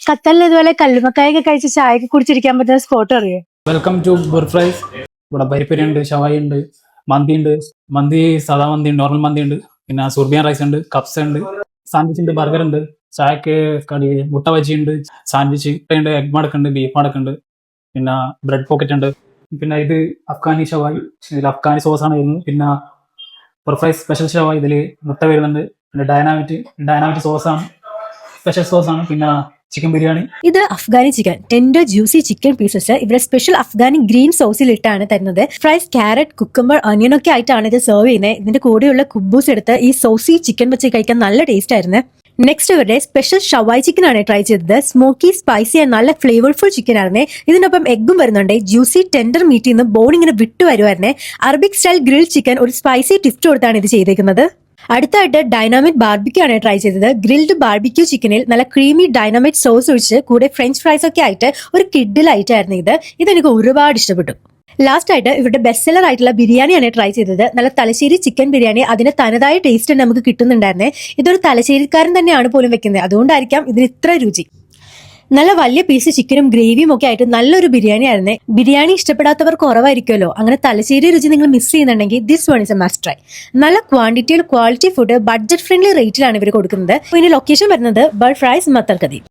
ഖത്തറിൽ ഇതുപോലെ കല്ലുമക്കായൊക്കെ കഴിച്ച് ചായയൊക്കെ കുടിച്ചിരിക്കാൻ പറ്റുന്ന സ്പോട്ട് അറിയോ? വെൽക്കം ടു ബുർഫ്രൈസ്. ഇവിടെ പരിപ്പരി ഉണ്ട്, ഷവായി ഉണ്ട്, മന്തി ഉണ്ട്. മന്തി സാധാ മന്തി ഉണ്ട്, നോർമൽ മന്തി ഉണ്ട്, പിന്നെ സുർബിയൻ റൈസ് ഉണ്ട്, കപ്സ് ഉണ്ട്, സാൻഡ്വിച്ച് ഉണ്ട്, ബർഗർ ഉണ്ട്, ചായക്ക് കടി മുട്ട ബജി ഉണ്ട്, സാൻഡ്വിച്ച് ഉണ്ട്, എഗ് മടക്ക് ഉണ്ട്, ബീഫ് മടക്ക് ഉണ്ട്, പിന്നെ ബ്രെഡ് പോക്കറ്റ് ഉണ്ട്. പിന്നെ ഇത് അഫ്ഗാനി ഷവായി, ഇതിൽ അഫ്ഗാനി സോസാണ് വരുന്നത്. പിന്നെ ബുർഫ്രൈസ് സ്പെഷ്യൽ ഷവായി, ഇതിൽ മുട്ട വരുന്നുണ്ട്. പിന്നെ ഡൈനാമിറ്റ് സോസാണ്, സ്പെഷ്യൽ സോസാണ്. പിന്നെ ചിക്കൻ ബിരിയാണി. ഇത് Afghani chicken, tender juicy chicken pieces ഇവിടെ സ്പെഷ്യൽ അഫ്ഗാനി ഗ്രീൻ സോസിൽ ഇട്ടാണ് തരുന്നത്. ഫ്രൈസ്, ക്യാരറ്റ്, കുക്കുംബർ, ഒനിയൻ ഒക്കെ ആയിട്ടാണ് ഇത് സെർവ് ചെയ്യുന്നത്. ഇതിന്റെ കൂടെയുള്ള കുബൂസ് എടുത്ത് ഈ സോസി ചിക്കൻ വെച്ച് കഴിക്കാൻ നല്ല ടേസ്റ്റ് ആയിരുന്നു. നെക്സ്റ്റ് ഇവരുടെ സ്പെഷ്യൽ ഷവായി ചിക്കൻ ആണ് ട്രൈ ചെയ്തത്. സ്മോക്കി, സ്പൈസി ആൻഡ് നല്ല ഫ്ലേവർഫുൾ ചിക്കൻ ആയിരുന്നേ. ഇതിനൊപ്പം എഗ്ഗും വരുന്നുണ്ട്. ജ്യൂസി ടെൻഡർ മീറ്റിൽ നിന്ന് ബോൺ ഇങ്ങനെ വിട്ടു വരുമായിരുന്നേ. അറബിക് സ്റ്റൈൽ ഗ്രിൽ ചിക്കൻ ഒരു സ്പൈസി ട്വിസ്റ്റ് കൊടുത്താണ് ഇത് ചെയ്തേക്കുന്നത്. അടുത്തായിട്ട് ഡൈനാമിക് ബാർബിക്യൂ ആണ് ട്രൈ ചെയ്തത്. ഗ്രിൽഡ് ബാർബിക്യൂ ചിക്കനിൽ നല്ല ക്രീമി ഡൈനാമിക് സോസ് ഒഴിച്ച് കൂടെ ഫ്രഞ്ച് ഫ്രൈസ് ഒക്കെ ആയിട്ട് ഒരു കിഡിലായിട്ടായിരുന്നു ഇത്. ഇതെനിക്ക് ഒരുപാട് ഇഷ്ടപ്പെട്ടു. ലാസ്റ്റ് ആയിട്ട് ഇവരുടെ ബെസ്റ്റ് സെല്ലർ ആയിട്ടുള്ള ബിരിയാണിയാണ് ട്രൈ ചെയ്തത്. നല്ല തലശ്ശേരി ചിക്കൻ ബിരിയാണി. അതിന് തനതായ ടേസ്റ്റ് നമുക്ക് കിട്ടുന്നുണ്ടായിരുന്നേ. ഇതൊരു തലശ്ശേരിക്കാരൻ തന്നെയാണ് പോലും വെക്കുന്നത്, അതുകൊണ്ടായിരിക്കാം ഇതിന് ഇത്ര രുചി. നല്ല വലിയ പീസ് ചിക്കനും ഗ്രേവിയും ഒക്കെ ആയിട്ട് നല്ലൊരു ബിരിയാണി ആയിരുന്നേ. ബിരിയാണി ഇഷ്ടപ്പെടാത്തവർ കുറവായിരിക്കുമല്ലോ. അങ്ങനെ തലശ്ശേരി രുചി നിങ്ങൾ മിസ് ചെയ്യുന്നുണ്ടെങ്കിൽ this one is A must try. നല്ല ക്വാണ്ടിറ്റിയിൽ ക്വാളിറ്റി ഫുഡ് ബഡ്ജറ്റ് ഫ്രണ്ട്ലി റേറ്റിലാണ് ഇവർ കൊടുക്കുന്നത്. ഇതിന്റെ ലൊക്കേഷൻ വരുന്നത് ബർഫ്രൈസ് മത്തർക്കതി.